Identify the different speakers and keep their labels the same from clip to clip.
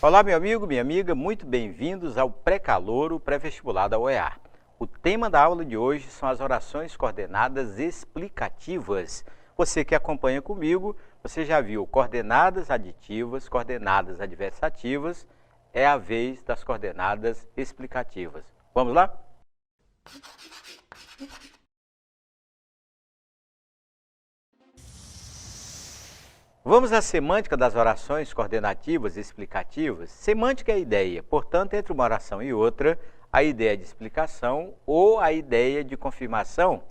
Speaker 1: Olá, meu amigo, minha amiga, muito bem-vindos ao Pré-Calouro Pré-Vestibular da UEA. O tema da aula de hoje são as orações coordenadas explicativas. Você que acompanha comigo, você já viu coordenadas aditivas, coordenadas adversativas, é a vez das coordenadas explicativas. Vamos lá? Vamos à semântica das orações coordenativas e explicativas. Semântica é a ideia, portanto, entre uma oração e outra, a ideia de explicação ou a ideia de confirmação,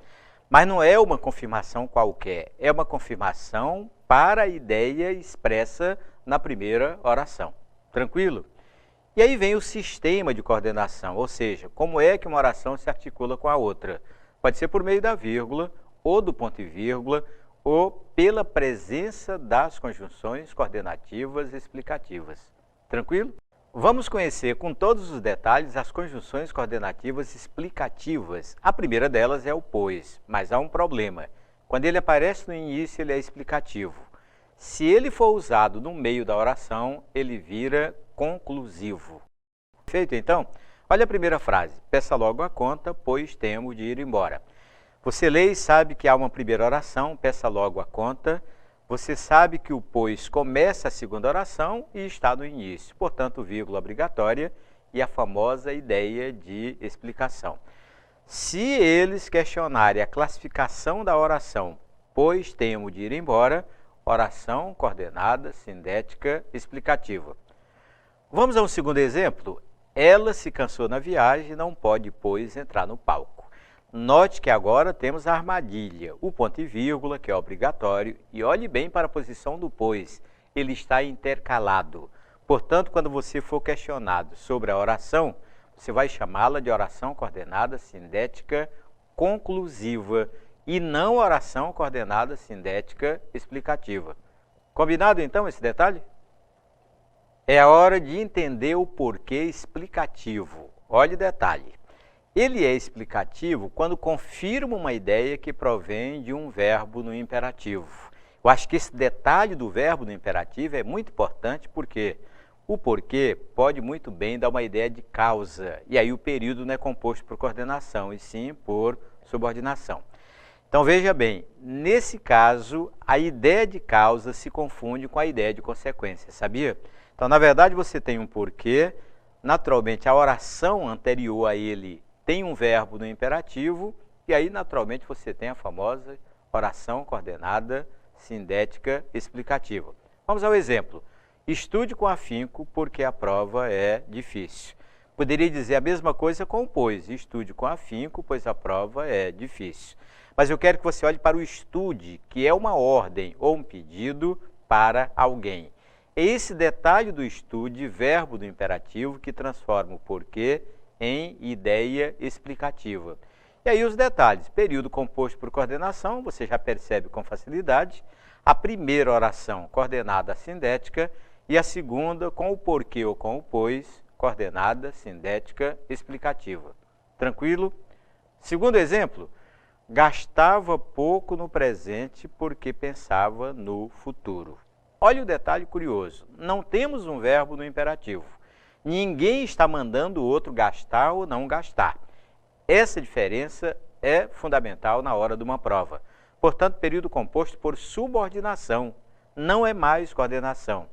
Speaker 1: mas não é uma confirmação qualquer, é uma confirmação para a ideia expressa na primeira oração. Tranquilo? E aí vem o sistema de coordenação, ou seja, como é que uma oração se articula com a outra. Pode ser por meio da vírgula, ou do ponto e vírgula, ou pela presença das conjunções coordenativas explicativas. Tranquilo? Vamos conhecer com todos os detalhes as conjunções coordenativas explicativas. A primeira delas é o pois, mas há um problema. Quando ele aparece no início, ele é explicativo. Se ele for usado no meio da oração, ele vira conclusivo. Perfeito, então? Olha a primeira frase. Peça logo a conta, pois temo de ir embora. Você lê e sabe que há uma primeira oração, peça logo a conta. Você sabe que o pois começa a segunda oração e está no início. Portanto, vírgula obrigatória e a famosa ideia de explicação. Se eles questionarem a classificação da oração, pois temo de ir embora, oração coordenada, sindética, explicativa. Vamos a um segundo exemplo? Ela se cansou na viagem e não pode, pois, entrar no palco. Note que agora temos a armadilha, o ponto e vírgula, que é obrigatório, e olhe bem para a posição do pois, ele está intercalado. Portanto, quando você for questionado sobre a oração, você vai chamá-la de oração coordenada sindética conclusiva e não oração coordenada sindética explicativa. Combinado, então, esse detalhe? É a hora de entender o porquê explicativo. Olhe o detalhe. Ele é explicativo quando confirma uma ideia que provém de um verbo no imperativo. Eu acho que esse detalhe do verbo no imperativo é muito importante porque o porquê pode muito bem dar uma ideia de causa. E aí o período não é composto por coordenação, e sim por subordinação. Então veja bem, nesse caso, a ideia de causa se confunde com a ideia de consequência, sabia? Então, na verdade, você tem um porquê, naturalmente a oração anterior a ele tem um verbo no imperativo, e aí, naturalmente, você tem a famosa oração coordenada sindética explicativa. Vamos ao exemplo. Estude com afinco, porque a prova é difícil. Poderia dizer a mesma coisa com o pois. Estude com afinco, pois a prova é difícil. Mas eu quero que você olhe para o estude, que é uma ordem ou um pedido para alguém. É esse detalhe do estude, verbo do imperativo, que transforma o porquê em ideia explicativa. E aí os detalhes, período composto por coordenação, você já percebe com facilidade, a primeira oração coordenada sindética e a segunda com o porquê ou com o pois, coordenada sindética explicativa. Tranquilo? Segundo exemplo, gastava pouco no presente porque pensava no futuro. Olha o detalhe curioso, não temos um verbo no imperativo. Ninguém está mandando o outro gastar ou não gastar. Essa diferença é fundamental na hora de uma prova. Portanto, período composto por subordinação, não é mais coordenação.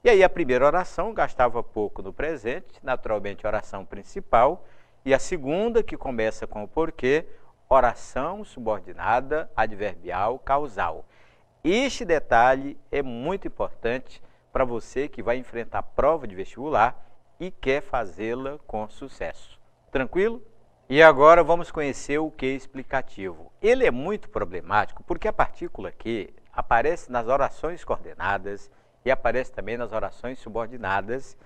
Speaker 1: E aí a primeira oração gastava pouco no presente, naturalmente oração principal, e a segunda, que começa com o porquê, oração subordinada, adverbial, causal. Este detalhe é muito importante para você que vai enfrentar a prova de vestibular e quer fazê-la com sucesso. Tranquilo? E agora vamos conhecer o que é explicativo. Ele é muito problemático porque a partícula que aparece nas orações coordenadas e aparece também nas orações subordinadas.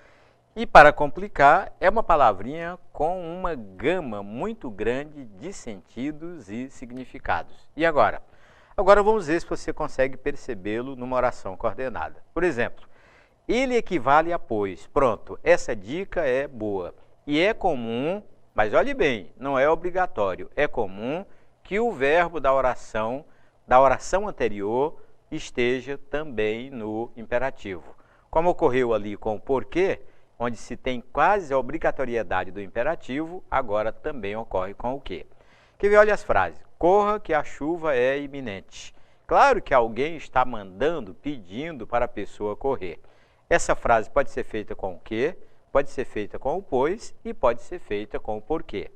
Speaker 1: E para complicar, é uma palavrinha com uma gama muito grande de sentidos e significados. E agora? Agora vamos ver se você consegue percebê-lo numa oração coordenada. Por exemplo, ele equivale a pois. Pronto, essa dica é boa. E é comum, mas olhe bem, não é obrigatório, é comum que o verbo da oração anterior esteja também no imperativo. Como ocorreu ali com o porquê, onde se tem quase a obrigatoriedade do imperativo, agora também ocorre com o quê? Que vê, olha as frases. Corra que a chuva é iminente. Claro que alguém está mandando, pedindo para a pessoa correr. Essa frase pode ser feita com o quê? Pode ser feita com o pois e pode ser feita com o porquê.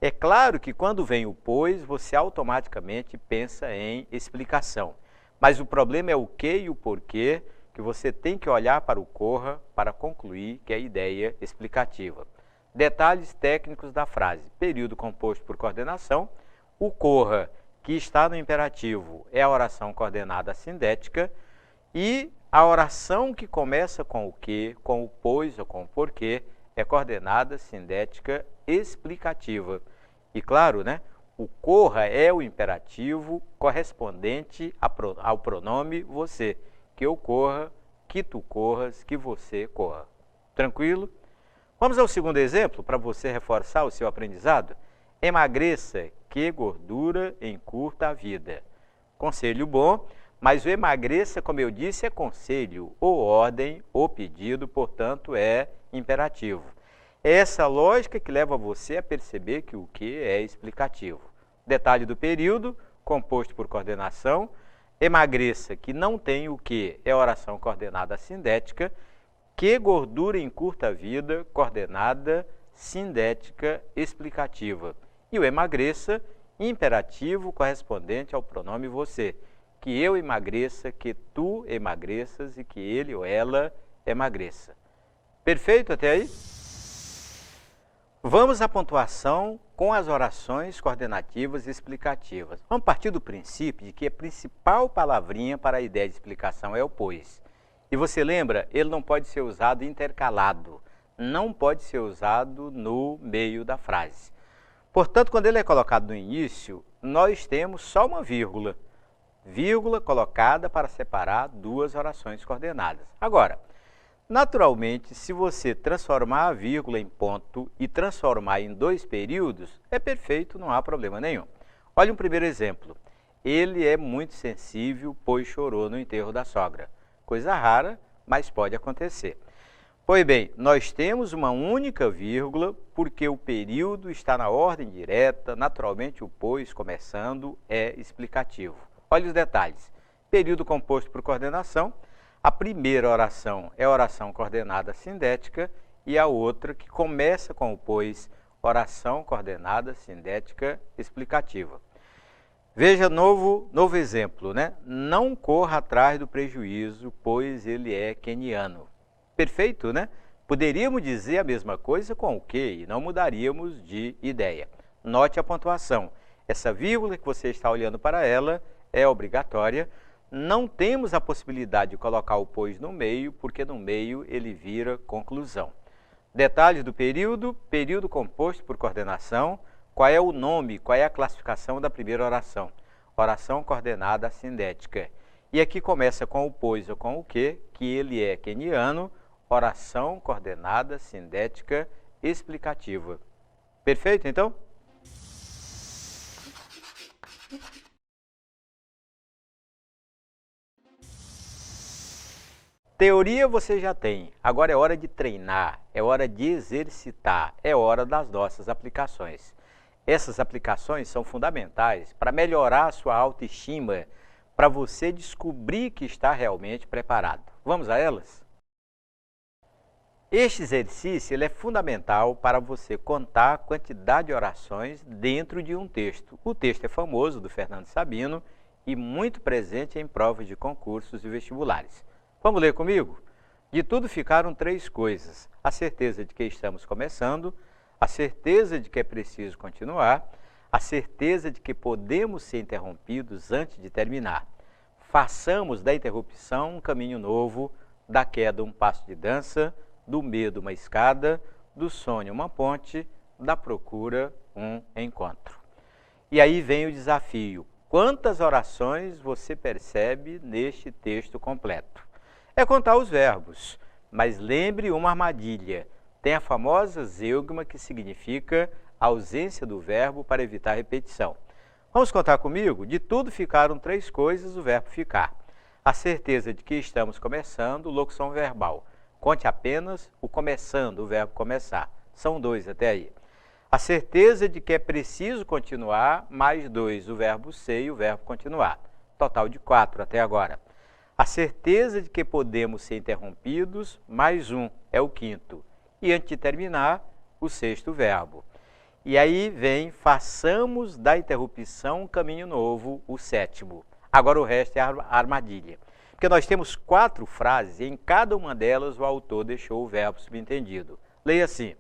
Speaker 1: É claro que quando vem o pois, você automaticamente pensa em explicação. Mas o problema é o que e o porquê, que você tem que olhar para o corra para concluir que é a ideia explicativa. Detalhes técnicos da frase. Período composto por coordenação. O corra, que está no imperativo, é a oração coordenada sindética. E a oração que começa com o que, com o pois ou com o porquê, é coordenada sindética explicativa. E claro, né, o corra é o imperativo correspondente ao pronome você. Que eu corra, que tu corras, que você corra. Tranquilo? Vamos ao segundo exemplo para você reforçar o seu aprendizado? Emagreça, que gordura encurta a vida. Conselho bom, mas o emagreça, como eu disse, é conselho, ou ordem, ou pedido, portanto é imperativo. É essa lógica que leva você a perceber que o que é explicativo. Detalhe do período, composto por coordenação. Emagreça, que não tem o que, é oração coordenada sindética. Que gordura encurta a vida, coordenada sindética explicativa. E o emagreça, imperativo correspondente ao pronome você. Que eu emagreça, que tu emagreças e que ele ou ela emagreça. Perfeito até aí? Vamos à pontuação com as orações coordenativas e explicativas. Vamos partir do princípio de que a principal palavrinha para a ideia de explicação é o pois. E você lembra, ele não pode ser usado intercalado, não pode ser usado no meio da frase. Portanto, quando ele é colocado no início, nós temos só uma vírgula. Vírgula colocada para separar duas orações coordenadas. Agora, naturalmente, se você transformar a vírgula em ponto e transformar em dois períodos, é perfeito, não há problema nenhum. Olha um primeiro exemplo. Ele é muito sensível, pois chorou no enterro da sogra. Coisa rara, mas pode acontecer. Pois bem, nós temos uma única vírgula, porque o período está na ordem direta, naturalmente o pois começando é explicativo. Olha os detalhes. Período composto por coordenação. A primeira oração é a oração coordenada sindética e a outra, que começa com o pois, oração coordenada sindética explicativa. Veja novo exemplo, né? Não corra atrás do prejuízo, pois ele é queniano. Perfeito, né? Poderíamos dizer a mesma coisa com o que e não mudaríamos de ideia. Note a pontuação. Essa vírgula que você está olhando para ela é obrigatória. Não temos a possibilidade de colocar o pois no meio, porque no meio ele vira conclusão. Detalhes do período, período composto por coordenação. Qual é o nome, qual é a classificação da primeira oração? Oração coordenada sindética. E aqui começa com o pois ou com o que ele é queniano, oração coordenada sindética explicativa. Perfeito, então? Teoria você já tem, agora é hora de treinar, é hora de exercitar, é hora das nossas aplicações. Essas aplicações são fundamentais para melhorar a sua autoestima, para você descobrir que está realmente preparado. Vamos a elas? Este exercício ele é fundamental para você contar a quantidade de orações dentro de um texto. O texto é famoso, do Fernando Sabino, e muito presente em provas de concursos e vestibulares. Vamos ler comigo? De tudo ficaram três coisas: a certeza de que estamos começando, a certeza de que é preciso continuar, a certeza de que podemos ser interrompidos antes de terminar. Façamos da interrupção um caminho novo, da queda um passo de dança, do medo uma escada, do sonho uma ponte, da procura um encontro. E aí vem o desafio. Quantas orações você percebe neste texto completo? É contar os verbos, mas lembre uma armadilha. Tem a famosa zeugma, que significa ausência do verbo para evitar repetição. Vamos contar comigo? De tudo ficaram três coisas, o verbo ficar. A certeza de que estamos começando, locução verbal. Conte apenas o começando, o verbo começar. São 2 até aí. A certeza de que é preciso continuar, mais 2, o verbo ser e o verbo continuar. Total de 4 até agora. A certeza de que podemos ser interrompidos, mais 1, é o quinto. E antes de terminar, o sexto verbo. E aí vem, façamos da interrupção um caminho novo, o sétimo. Agora o resto é a armadilha. Porque nós temos 4 frases e em cada uma delas o autor deixou o verbo subentendido. Leia assim: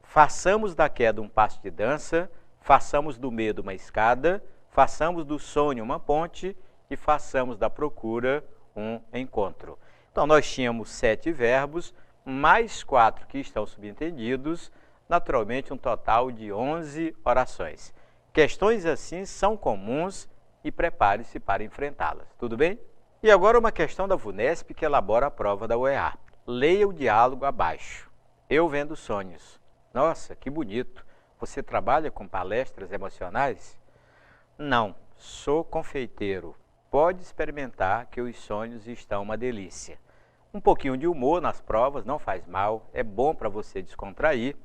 Speaker 1: façamos da queda um passo de dança, façamos do medo uma escada, façamos do sonho uma ponte e façamos da procura um encontro. Então nós tínhamos 7 verbos, mais 4 que estão subentendidos, naturalmente um total de 11 orações. Questões assim são comuns e prepare-se para enfrentá-las. Tudo bem? E agora uma questão da VUNESP que elabora a prova da UEA. Leia o diálogo abaixo. Eu vendo sonhos. Nossa, que bonito. Você trabalha com palestras emocionais? Não, sou confeiteiro. Pode experimentar que os sonhos estão uma delícia. Um pouquinho de humor nas provas não faz mal, é bom para você descontrair,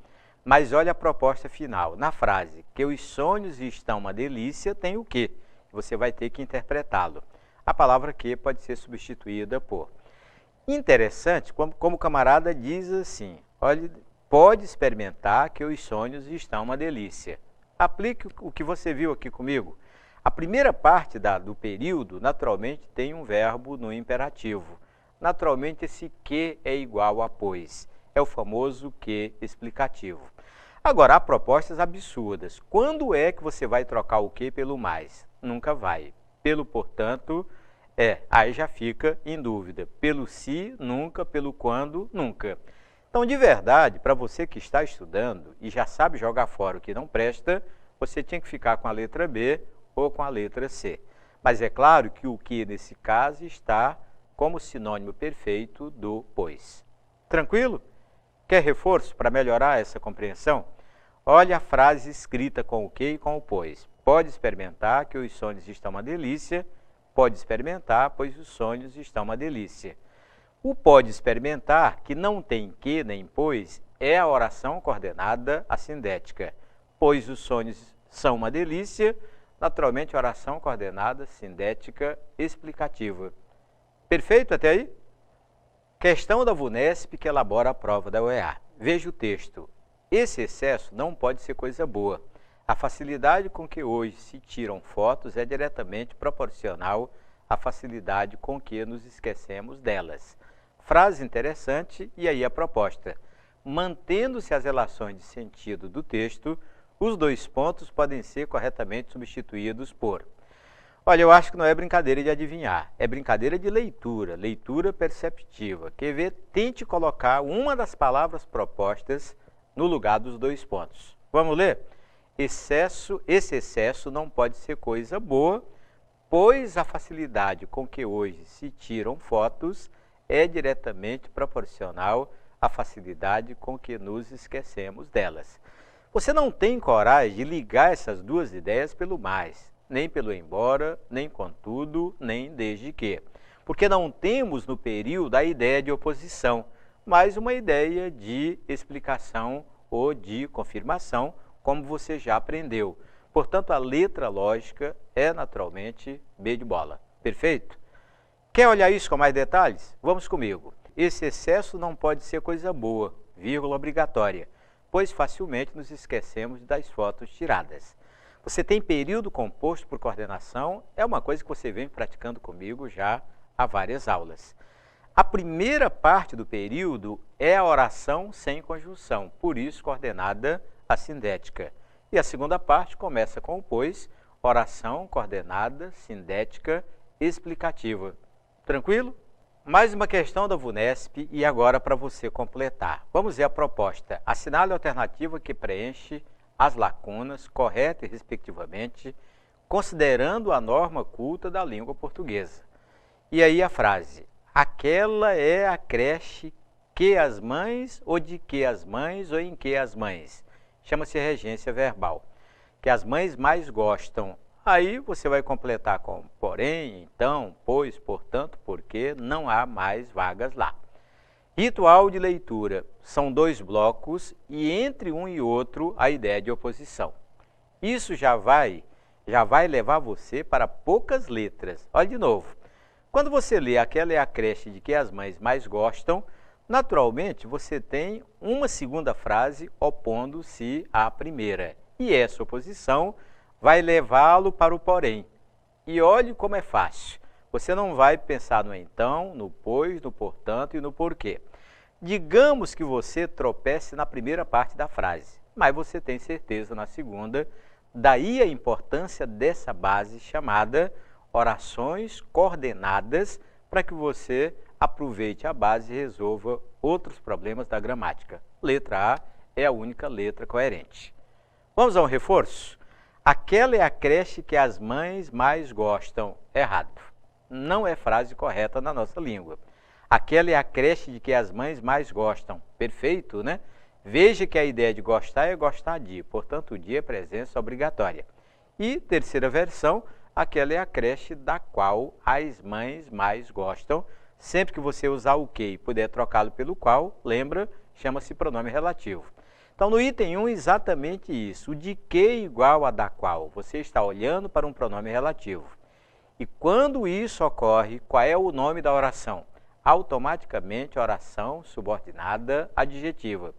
Speaker 1: mas olha a proposta final. Na frase, que os sonhos estão uma delícia, tem o quê? Você vai ter que interpretá-lo. A palavra que pode ser substituída por. Interessante, como o camarada diz assim, olha, pode experimentar que os sonhos estão uma delícia. Aplique o que você viu aqui comigo. A primeira parte do período, naturalmente, tem um verbo no imperativo. Naturalmente, esse que é igual a pois. É o famoso que explicativo. Agora, há propostas absurdas. Quando é que você vai trocar o que pelo mais? Nunca vai. Pelo portanto, aí já fica em dúvida. Pelo se, nunca. Pelo quando, nunca. Então, de verdade, para você que está estudando e já sabe jogar fora o que não presta, você tinha que ficar com a letra B ou com a letra C. Mas é claro que o que, nesse caso, está como sinônimo perfeito do pois. Tranquilo? Quer reforço para melhorar essa compreensão? Olha a frase escrita com o que e com o pois. Pode experimentar que os sonhos estão uma delícia. Pode experimentar, pois os sonhos estão uma delícia. O pode experimentar, que não tem que nem pois, é a oração coordenada assindética. Pois os sonhos são uma delícia, naturalmente oração coordenada sindética explicativa. Perfeito até aí? Questão da VUNESP que elabora a prova da UEA. Veja o texto. Esse excesso não pode ser coisa boa. A facilidade com que hoje se tiram fotos é diretamente proporcional à facilidade com que nos esquecemos delas. Frase interessante e aí a proposta. Mantendo-se as relações de sentido do texto, os 2 pontos podem ser corretamente substituídos por. Olha, eu acho que não é brincadeira de adivinhar, é brincadeira de leitura, leitura perceptiva. Quer ver? Tente colocar uma das palavras propostas no lugar dos 2 pontos. Vamos ler? Esse excesso não pode ser coisa boa, pois a facilidade com que hoje se tiram fotos é diretamente proporcional à facilidade com que nos esquecemos delas. Você não tem coragem de ligar essas 2 ideias pelo mais, nem pelo embora, nem contudo, nem desde que. Porque não temos no período a ideia de oposição, mas uma ideia de explicação ou de confirmação, como você já aprendeu. Portanto, a letra lógica é naturalmente B de bola. Perfeito? Quer olhar isso com mais detalhes? Vamos comigo. Esse excesso não pode ser coisa boa, vírgula obrigatória, pois facilmente nos esquecemos das fotos tiradas. Você tem período composto por coordenação, é uma coisa que você vem praticando comigo já há várias aulas. A primeira parte do período é a oração sem conjunção, por isso coordenada assindética. E a segunda parte começa com o pois, oração coordenada sindética explicativa. Tranquilo? Mais uma questão da VUNESP e agora para você completar. Vamos ver a proposta. Assinale a alternativa que preenche as lacunas, correta e respectivamente, considerando a norma culta da língua portuguesa. E aí a frase. Aquela é a creche que as mães, ou de que as mães, ou em que as mães. Chama-se regência verbal. Que as mães mais gostam. Aí você vai completar com porém, então, pois, portanto, porque não há mais vagas lá. Ritual de leitura. São dois blocos e entre um e outro a ideia de oposição. Isso já vai levar você para poucas letras. Olha de novo. Quando você lê aquela é a creche de que as mães mais gostam, naturalmente você tem uma segunda frase opondo-se à primeira. E essa oposição vai levá-lo para o porém. E olhe como é fácil. Você não vai pensar no então, no pois, no portanto e no porquê. Digamos que você tropece na primeira parte da frase, mas você tem certeza na segunda. Daí a importância dessa base chamada orações coordenadas, para que você aproveite a base e resolva outros problemas da gramática. Letra A é a única letra coerente. Vamos a um reforço? Aquela é a creche que as mães mais gostam. Errado. Não é frase correta na nossa língua. Aquela é a creche de que as mães mais gostam. Perfeito, né? Veja que a ideia de gostar é gostar de, portanto, o de é presença obrigatória. E, terceira versão, aquela é a creche da qual as mães mais gostam. Sempre que você usar o que e puder trocá-lo pelo qual, lembra, chama-se pronome relativo. Então, no item 1, exatamente isso. O de que igual a da qual. Você está olhando para um pronome relativo. E quando isso ocorre, qual é o nome da oração? Automaticamente, oração subordinada adjetiva.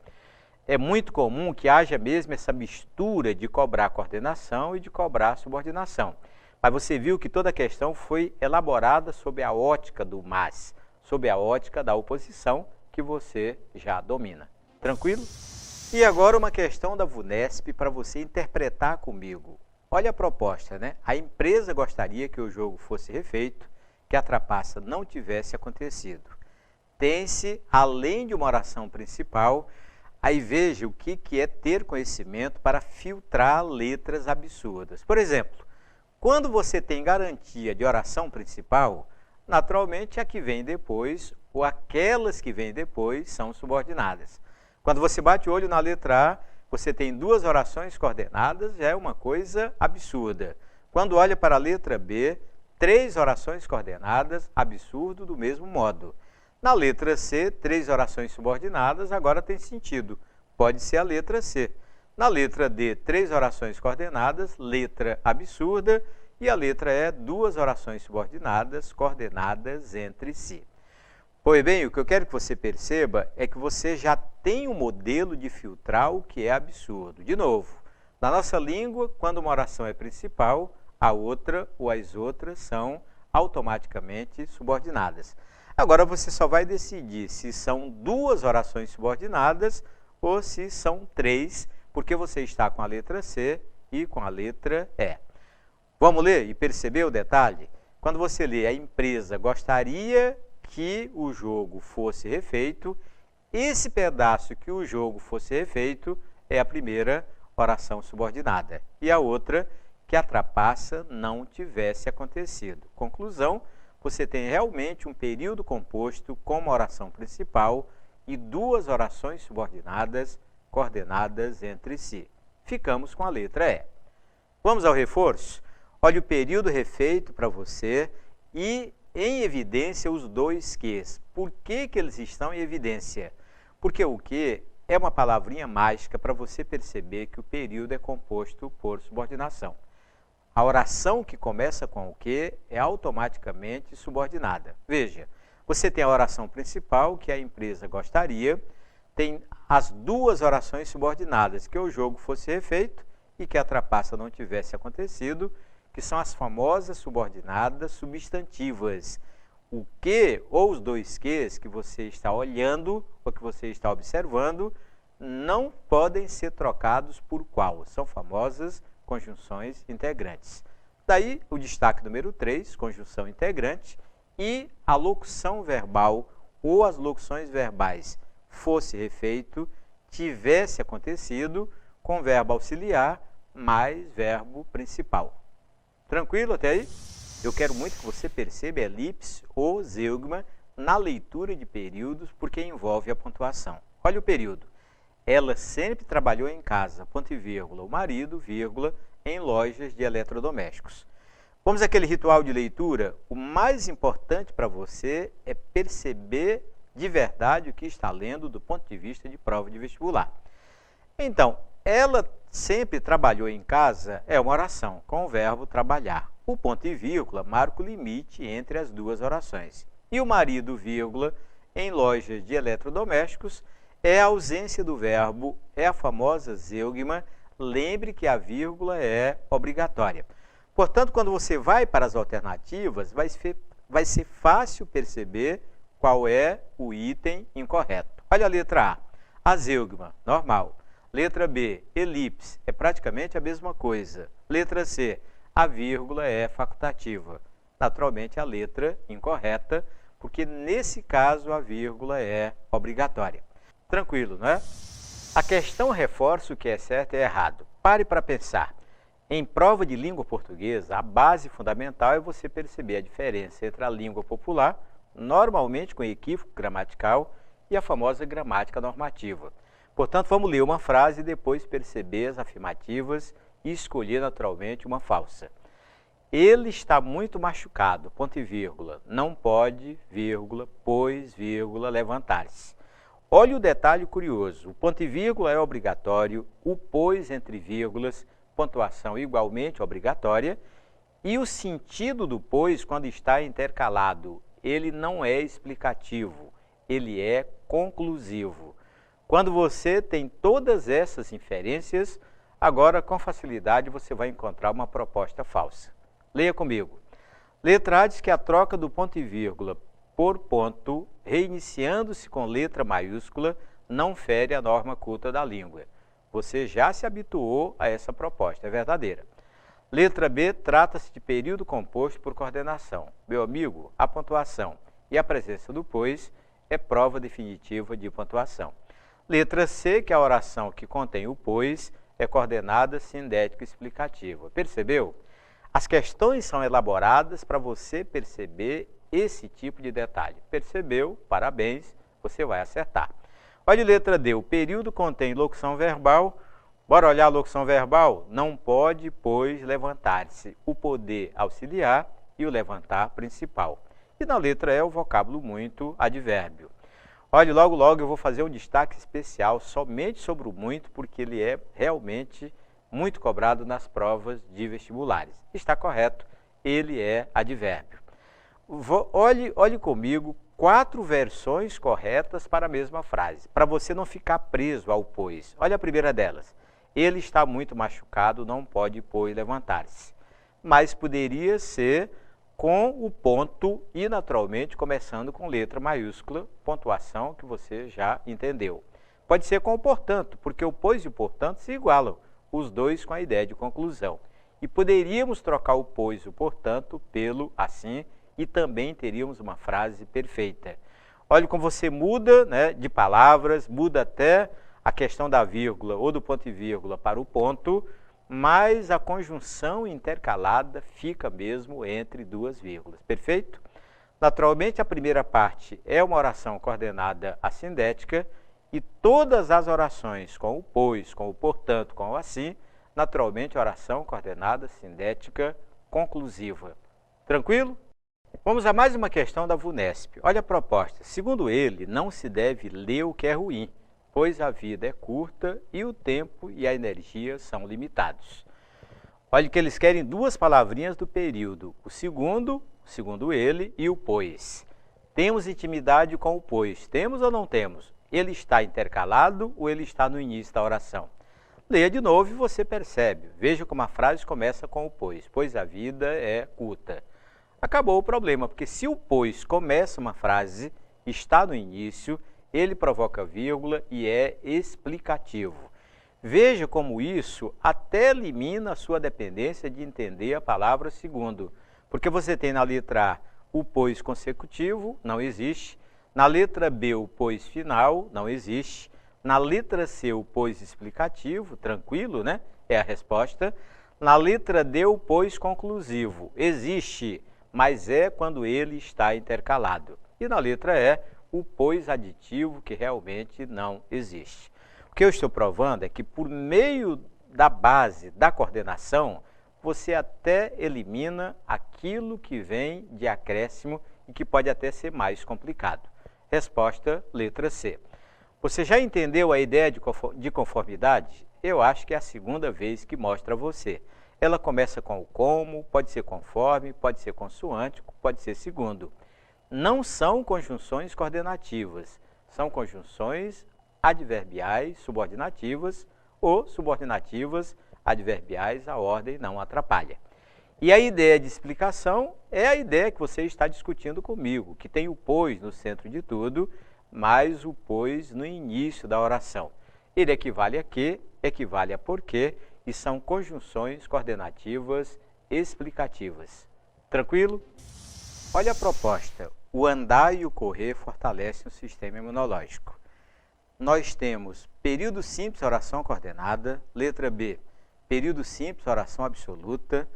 Speaker 1: É muito comum que haja mesmo essa mistura de cobrar coordenação e de cobrar subordinação. Mas você viu que toda a questão foi elaborada sob a ótica do mas, sob a ótica da oposição, que você já domina. Tranquilo? E agora uma questão da VUNESP para você interpretar comigo. Olha a proposta, né? A empresa gostaria que o jogo fosse refeito, que a trapaça não tivesse acontecido. Tem-se, além de uma oração principal, aí veja o que é ter conhecimento para filtrar letras absurdas. Por exemplo, quando você tem garantia de oração principal, naturalmente a que vem depois ou aquelas que vêm depois são subordinadas. Quando você bate o olho na letra A, você tem duas orações coordenadas, já é uma coisa absurda. Quando olha para a letra B, três orações coordenadas, absurdo do mesmo modo. Na letra C, três orações subordinadas, agora tem sentido. Pode ser a letra C. Na letra D, três orações coordenadas, letra absurda. E a letra E, duas orações subordinadas, coordenadas entre si. Pois bem, o que eu quero que você perceba é que você já tem um modelo de filtrar o que é absurdo. De novo, na nossa língua, quando uma oração é principal, a outra ou as outras são automaticamente subordinadas. Agora você só vai decidir se são duas orações subordinadas ou se são três, porque você está com a letra C e com a letra E. Vamos ler e perceber o detalhe? Quando você lê a empresa gostaria que o jogo fosse refeito, esse pedaço que o jogo fosse refeito é a primeira oração subordinada. E a outra, que a trapaça não tivesse acontecido. Conclusão, você tem realmente um período composto com uma oração principal e duas orações subordinadas coordenadas entre si. Ficamos com a letra E. Vamos ao reforço? Olha o período refeito para você e em evidência os dois ques. Por que eles estão em evidência? Porque o que é uma palavrinha mágica para você perceber que o período é composto por subordinação. A oração que começa com o que é automaticamente subordinada. Veja, você tem a oração principal, que a empresa gostaria, tem as duas orações subordinadas, que o jogo fosse refeito e que a trapaça não tivesse acontecido, que são as famosas subordinadas substantivas. O que ou os dois ques que você está olhando ou que você está observando não podem ser trocados por qual. São famosas conjunções integrantes. Daí o destaque número 3, conjunção integrante, e a locução verbal ou as locuções verbais fosse refeito, tivesse acontecido com verbo auxiliar mais verbo principal. Tranquilo até aí? Eu quero muito que você perceba elipse ou zeugma na leitura de períodos, porque envolve a pontuação. Olha o período. Ela sempre trabalhou em casa, ponto e vírgula, o marido, vírgula, em lojas de eletrodomésticos. Vamos àquele ritual de leitura? O mais importante para você é perceber de verdade o que está lendo do ponto de vista de prova de vestibular. Então, ela sempre trabalhou em casa é uma oração com o verbo trabalhar. O ponto e vírgula marca o limite entre as duas orações. E o marido, vírgula, em lojas de eletrodomésticos, é a ausência do verbo, é a famosa zeugma. Lembre que a vírgula é obrigatória. Portanto, quando você vai para as alternativas, vai ser fácil perceber qual é o item incorreto. Olha a letra A zeugma, normal. Letra B, elipse, é praticamente a mesma coisa. Letra C, a vírgula é facultativa. Naturalmente, a letra incorreta, porque nesse caso a vírgula é obrigatória. Tranquilo, não é? A questão reforça o que é certo e errado. Pare para pensar. Em prova de língua portuguesa, a base fundamental é você perceber a diferença entre a língua popular, normalmente com equívoco gramatical, e a famosa gramática normativa. Portanto, vamos ler uma frase e depois perceber as afirmativas e escolher naturalmente uma falsa. Ele está muito machucado, ponto e vírgula, não pode, vírgula, pois, vírgula, levantar-se. Olha o detalhe curioso, o ponto e vírgula é obrigatório, o pois entre vírgulas, pontuação igualmente obrigatória, e o sentido do pois, quando está intercalado, ele não é explicativo, ele é conclusivo. Quando você tem todas essas inferências, agora com facilidade você vai encontrar uma proposta falsa. Leia comigo. Letra A diz que a troca do ponto e vírgula por ponto, reiniciando-se com letra maiúscula, não fere a norma culta da língua. Você já se habituou a essa proposta, é verdadeira. Letra B, trata-se de período composto por coordenação. Meu amigo, a pontuação e a presença do pois é prova definitiva de pontuação. Letra C, que a oração que contém o pois é coordenada sindética explicativa. Percebeu? As questões são elaboradas para você perceber esse tipo de detalhe. Percebeu? Parabéns, você vai acertar. Olha a letra D, o período contém locução verbal. Bora olhar a locução verbal? Não pode, pois, levantar-se. O poder auxiliar e o levantar principal. E na letra E, o vocábulo muito, advérbio. Olha, logo eu vou fazer um destaque especial somente sobre o muito, porque ele é realmente muito cobrado nas provas de vestibulares. Está correto, ele é advérbio. Olhe comigo 4 versões corretas para a mesma frase, para você não ficar preso ao pois. Olha a primeira delas. Ele está muito machucado, não pode, pois, levantar-se. Mas poderia ser com o ponto e, naturalmente, começando com letra maiúscula, pontuação que você já entendeu. Pode ser com o portanto, porque o pois e o portanto se igualam, os dois com a ideia de conclusão. E poderíamos trocar o pois e o portanto pelo assim, e também teríamos uma frase perfeita. Olha como você muda, né, de palavras, muda até a questão da vírgula ou do ponto e vírgula para o ponto, mas a conjunção intercalada fica mesmo entre duas vírgulas. Perfeito? Naturalmente, a primeira parte é uma oração coordenada assindética e todas as orações com o pois, com o portanto, com o assim, naturalmente, oração coordenada sindética conclusiva. Tranquilo? Vamos a mais uma questão da VUNESP. Olha a proposta. Segundo ele, não se deve ler o que é ruim, pois a vida é curta e o tempo e a energia são limitados. Olha que eles querem 2 palavrinhas do período, o segundo ele, e o pois. Temos intimidade com o pois, temos ou não temos? Ele está intercalado ou ele está no início da oração? Leia de novo e você percebe. Veja como a frase começa com o pois a vida é curta. Acabou o problema, porque se o pois começa uma frase, está no início, ele provoca vírgula e é explicativo. Veja como isso até elimina a sua dependência de entender a palavra segundo, porque você tem na letra A o pois consecutivo, não existe, na letra B o pois final, não existe, na letra C o pois explicativo, tranquilo, né? É a resposta. Na letra D o pois conclusivo, existe, mas é quando ele está intercalado. E na letra E, o pois aditivo, que realmente não existe. O que eu estou provando é que por meio da base da coordenação, você até elimina aquilo que vem de acréscimo e que pode até ser mais complicado. Resposta, letra C. Você já entendeu a ideia de conformidade? Eu acho que é a segunda vez que mostro a você. Ela começa com o como, pode ser conforme, pode ser consoante, pode ser segundo. Não são conjunções coordenativas, são conjunções adverbiais subordinativas ou subordinativas adverbiais, a ordem não atrapalha. E a ideia de explicação é a ideia que você está discutindo comigo, que tem o pois no centro de tudo, mais o pois no início da oração. Ele equivale a que, equivale a porquê, e são conjunções coordenativas explicativas. Tranquilo? Olha a proposta. O andar e o correr fortalecem o sistema imunológico. Nós temos período simples, oração coordenada. Letra B, período simples, oração absoluta.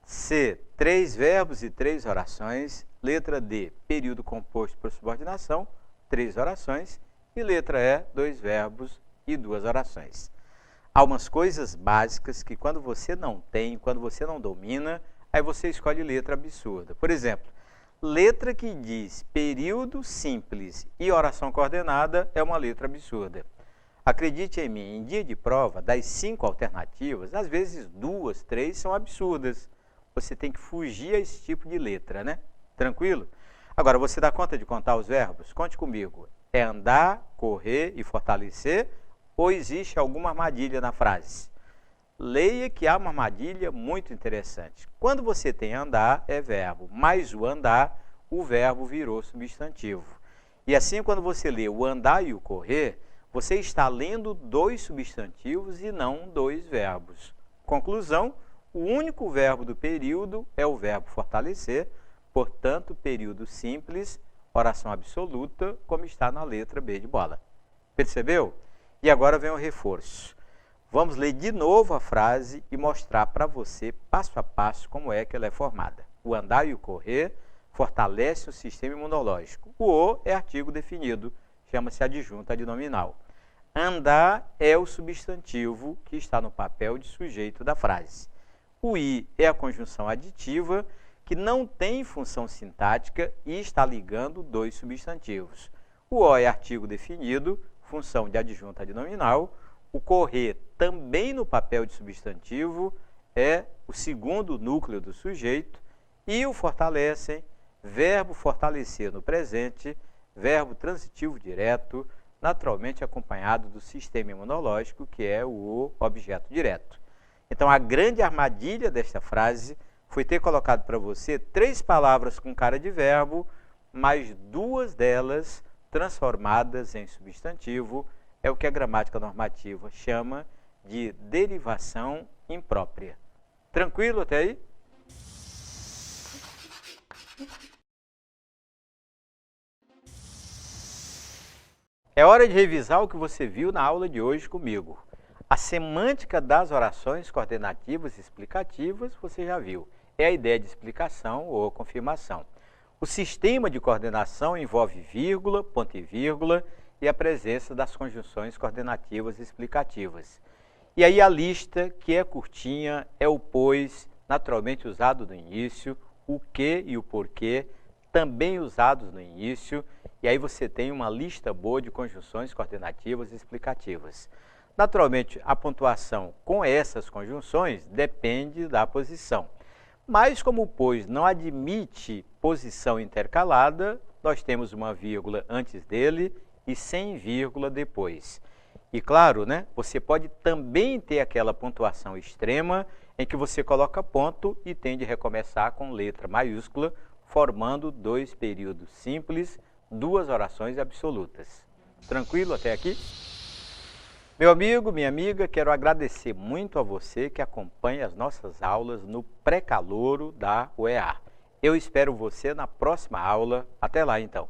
Speaker 1: C, 3 verbos e 3 orações. Letra D, período composto por subordinação, 3 orações. E letra E, 2 verbos e 2 orações. Há umas coisas básicas que quando você não tem, quando você não domina, aí você escolhe letra absurda. Por exemplo, letra que diz período simples e oração coordenada é uma letra absurda. Acredite em mim, em dia de prova, das 5 alternativas, às vezes 2, 3 são absurdas. Você tem que fugir a esse tipo de letra, né? Tranquilo? Agora, você dá conta de contar os verbos? Conte comigo. É andar, correr e fortalecer ou existe alguma armadilha na frase? Leia que há uma armadilha muito interessante. Quando você tem andar, é verbo, mais o andar, o verbo virou substantivo. E assim, quando você lê o andar e o correr, você está lendo 2 substantivos e não 2 verbos. Conclusão, o único verbo do período é o verbo fortalecer, portanto, período simples, oração absoluta, como está na letra B de bola. Percebeu? E agora vem o reforço. Vamos ler de novo a frase e mostrar para você, passo a passo, como é que ela é formada. O andar e o correr fortalece o sistema imunológico. O é artigo definido, chama-se adjunto adnominal. Andar é o substantivo que está no papel de sujeito da frase. O I é a conjunção aditiva, que não tem função sintática e está ligando 2 substantivos. O O é artigo definido, função de adjunto adnominal. O correr, também no papel de substantivo, é o segundo núcleo do sujeito. E o fortalecem, verbo fortalecer no presente, verbo transitivo direto, naturalmente acompanhado do sistema imunológico, que é o objeto direto. Então, a grande armadilha desta frase foi ter colocado para você 3 palavras com cara de verbo, mas 2 delas transformadas em substantivo, é o que a gramática normativa chama de derivação imprópria. Tranquilo até aí? É hora de revisar o que você viu na aula de hoje comigo. A semântica das orações coordenativas e explicativas você já viu. É a ideia de explicação ou confirmação. O sistema de coordenação envolve vírgula, ponto e vírgula e a presença das conjunções coordenativas e explicativas. E aí a lista, que é curtinha, é o pois, naturalmente usado no início, o que e o porquê, também usados no início, e aí você tem uma lista boa de conjunções coordenativas e explicativas. Naturalmente, a pontuação com essas conjunções depende da posição. Mas como o pois não admite posição intercalada, nós temos uma vírgula antes dele e sem vírgula depois. E claro, né, você pode também ter aquela pontuação extrema em que você coloca ponto e tem de recomeçar com letra maiúscula, formando 2 períodos simples, 2 orações absolutas. Tranquilo até aqui? Meu amigo, minha amiga, quero agradecer muito a você que acompanha as nossas aulas no pré-calouro da UEA. Eu espero você na próxima aula. Até lá, então.